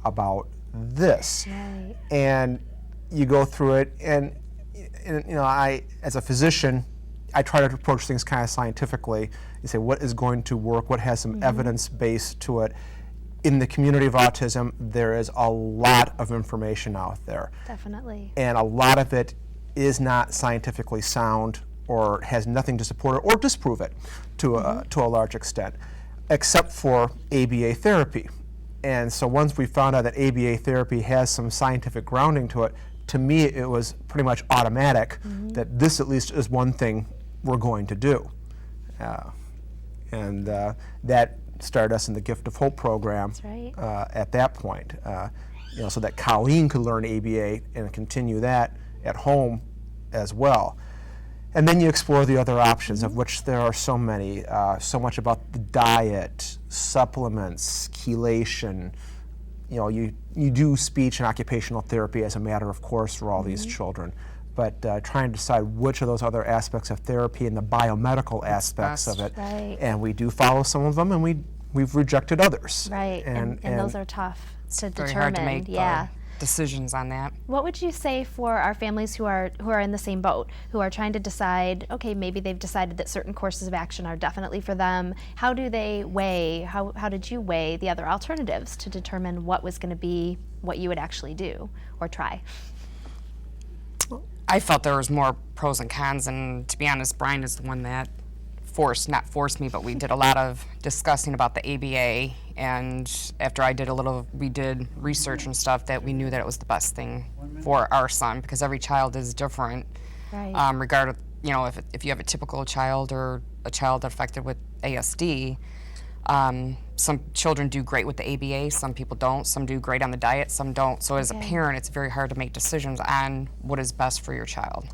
about this. Right. And you go through it, and I, as a physician, I try to approach things kind of scientifically. You say, what is going to work? What has some evidence base to it? In the community of autism, there is a lot of information out there. Definitely. And a lot of it is not scientifically sound or has nothing to support it or disprove it to a large extent, except for ABA therapy. And so once we found out that ABA therapy has some scientific grounding to it, to me it was pretty much automatic that this at least is one thing we're going to do. And that started us in the Gift of Hope program. That's right. At that point, so that Colleen could learn ABA and continue that at home as well. And then you explore the other options, of which there are so many, so much about the diet, supplements, chelation. You do speech and occupational therapy as a matter of course for all these children, but trying to decide which of those other aspects of therapy and the biomedical aspects of it. Right. And we do follow some of them, and we've rejected others. Right, and those are tough to determine. Very hard to make decisions on that. What would you say for our families who are in the same boat, who are trying to decide, okay, maybe they've decided that certain courses of action are definitely for them. How do they weigh, how did you weigh the other alternatives to determine what was going to be what you would actually do or try? I felt there was more pros and cons, and to be honest, Brian is the one that not forced me, but we did a lot of discussing about the ABA, and after we did research and stuff, that we knew that it was the best thing for our son, because every child is different. Right. Regardless, if you have a typical child or a child affected with ASD, some children do great with the ABA, some people don't, some do great on the diet, some don't. So as a parent, it's very hard to make decisions on what is best for your child.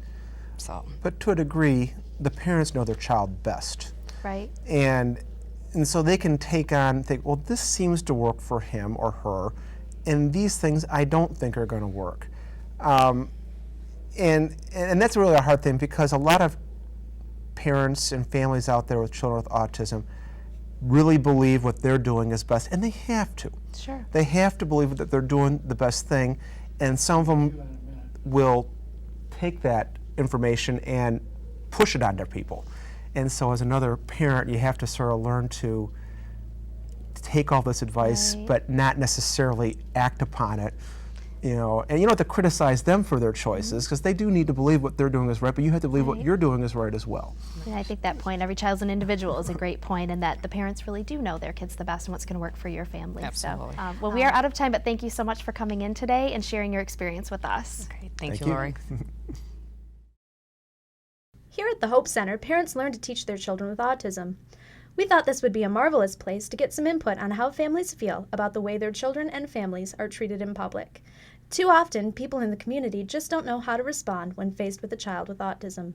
But to a degree, the parents know their child best. Right. And so they can think, well, this seems to work for him or her, and these things I don't think are going to work. And that's really a hard thing, because a lot of parents and families out there with children with autism really believe what they're doing is best, and they have to. Sure. They have to believe that they're doing the best thing, and some of them will take that information and push it onto people. And so as another parent, you have to sort of learn to take all this advice, but not necessarily act upon it. And you don't have to criticize them for their choices, because they do need to believe what they're doing is right, but you have to believe what you're doing is right as well. And I think that point, every child's an individual, is a great point, and that the parents really do know their kids the best and what's going to work for your family. Absolutely. So, well, we are out of time, but thank you so much for coming in today and sharing your experience with us. Okay, thank you, Lori. Here at the Hope Center, parents learn to teach their children with autism. We thought this would be a marvelous place to get some input on how families feel about the way their children and families are treated in public. Too often, people in the community just don't know how to respond when faced with a child with autism.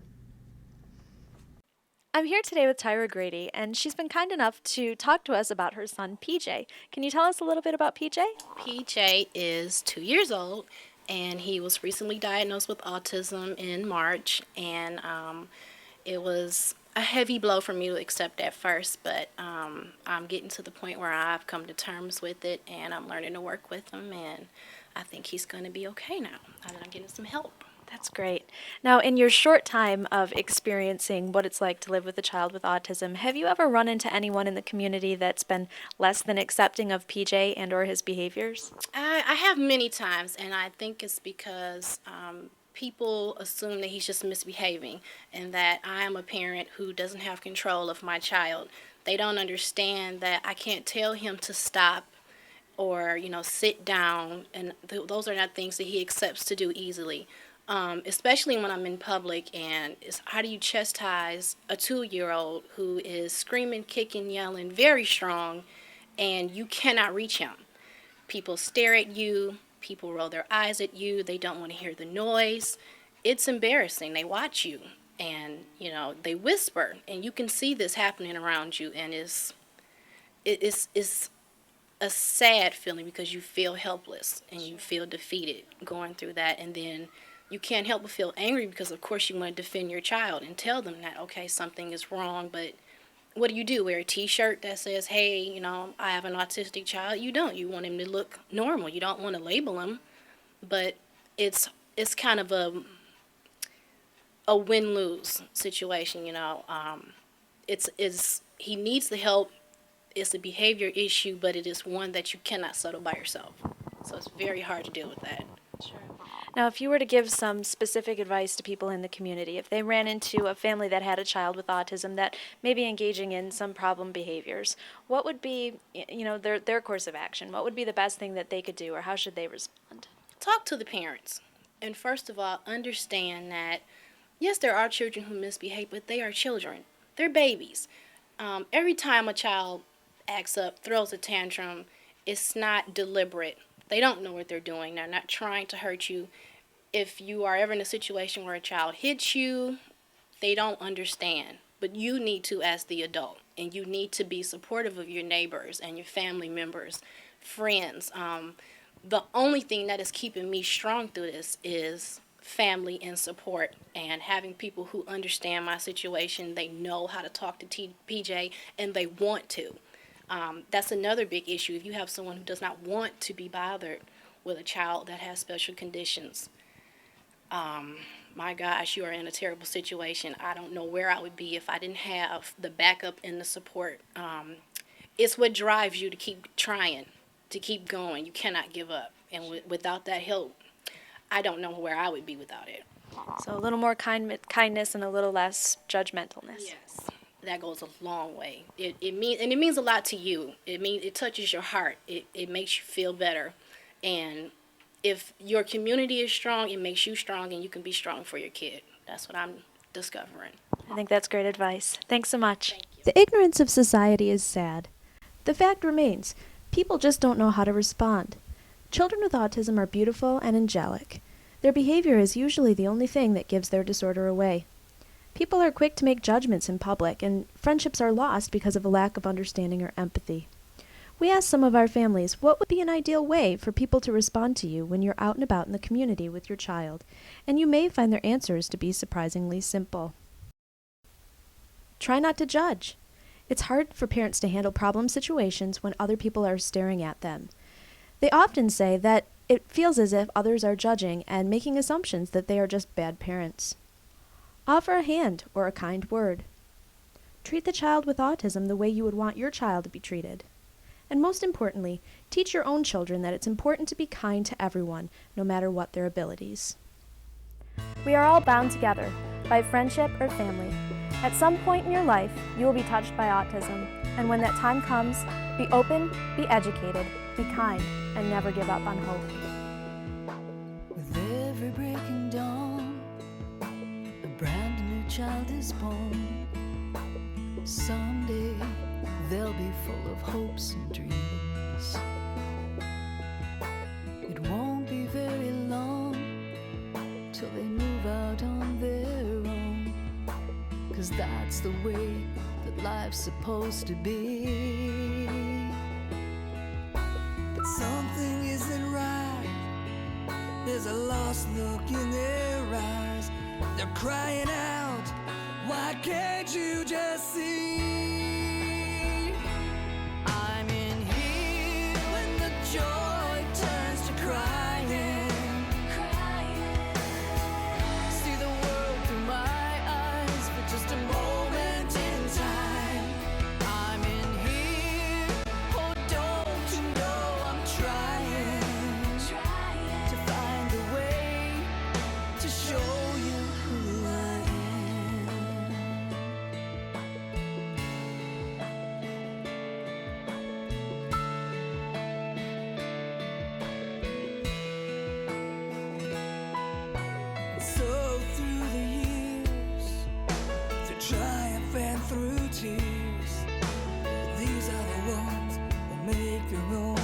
I'm here today with Tyra Grady, and she's been kind enough to talk to us about her son, PJ. Can you tell us a little bit about PJ? PJ is 2 years old, and he was recently diagnosed with autism in March, and it was a heavy blow for me to accept at first, but I'm getting to the point where I've come to terms with it, and I'm learning to work with him, and I think he's going to be okay now, and I'm getting some help. That's great. Now, in your short time of experiencing what it's like to live with a child with autism, have you ever run into anyone in the community that's been less than accepting of PJ and or his behaviors? I have many times, and I think it's because people assume that he's just misbehaving and that I am a parent who doesn't have control of my child. They don't understand that I can't tell him to stop or, sit down, and those are not things that he accepts to do easily. Especially when I'm in public, and how do you chastise a 2-year-old who is screaming, kicking, yelling, very strong, and you cannot reach him? People stare at you, people roll their eyes at you, they don't want to hear the noise. It's embarrassing. They watch you, and they whisper, and you can see this happening around you, and it's a sad feeling, because you feel helpless and you feel defeated going through that, and then you can't help but feel angry, because of course you want to defend your child and tell them that, okay, something is wrong, but what do you do? Wear a T-shirt that says, "Hey, you know, I have an autistic child." You don't. You want him to look normal. You don't want to label him, but it's kind of a win-lose situation. You know, it's he needs the help. It's a behavior issue, but it is one that you cannot settle by yourself. So it's very hard to deal with that. Now, if you were to give some specific advice to people in the community, if they ran into a family that had a child with autism that may be engaging in some problem behaviors, what would be, their course of action? What would be the best thing that they could do, or how should they respond? Talk to the parents. And first of all, understand that, yes, there are children who misbehave, but they are children. They're babies. Every time a child acts up, throws a tantrum, it's not deliberate. They don't know what they're doing. They're not trying to hurt you. If you are ever in a situation where a child hits you, they don't understand. But you need to, as the adult, and you need to be supportive of your neighbors and your family members, friends. The only thing that is keeping me strong through this is family and support, and having people who understand my situation. They know how to talk to PJ, and they want to. That's another big issue. If you have someone who does not want to be bothered with a child that has special conditions, my gosh, you are in a terrible situation. I don't know where I would be if I didn't have the backup and the support. It's what drives you to keep trying, to keep going. You cannot give up. And without that help, I don't know where I would be without it. So a little more kindness and a little less judgmentalness. Yes, that goes a long way. It means a lot to you. It touches your heart. It makes you feel better. And if your community is strong, it makes you strong, and you can be strong for your kid. That's what I'm discovering. I think that's great advice. Thanks so much. The ignorance of society is sad. The fact remains, people just don't know how to respond. Children with autism are beautiful and angelic. Their behavior is usually the only thing that gives their disorder away. People are quick to make judgments in public, and friendships are lost because of a lack of understanding or empathy. We asked some of our families what would be an ideal way for people to respond to you when you're out and about in the community with your child, and you may find their answers to be surprisingly simple. Try not to judge. It's hard for parents to handle problem situations when other people are staring at them. They often say that it feels as if others are judging and making assumptions that they are just bad parents. Offer a hand or a kind word. Treat the child with autism the way you would want your child to be treated. And most importantly, teach your own children that it's important to be kind to everyone, no matter what their abilities. We are all bound together by friendship or family. At some point in your life, you will be touched by autism, and when that time comes, be open, be educated, be kind, and never give up on hope. With every breaking dawn, a brand new child is born. Someday they'll be full of hopes and dreams. It won't be very long till they move out on their own, 'cause that's the way that life's supposed to be. But something isn't right. There's a lost look in their eyes. They're crying out, why can't you just see? I'm in here when the joy turns to crying. See the world through my eyes for just a moment in time. I'm in here, oh don't you know I'm trying to find a way to show you who I am. So through the years, through triumph and through tears, these are the ones who make their own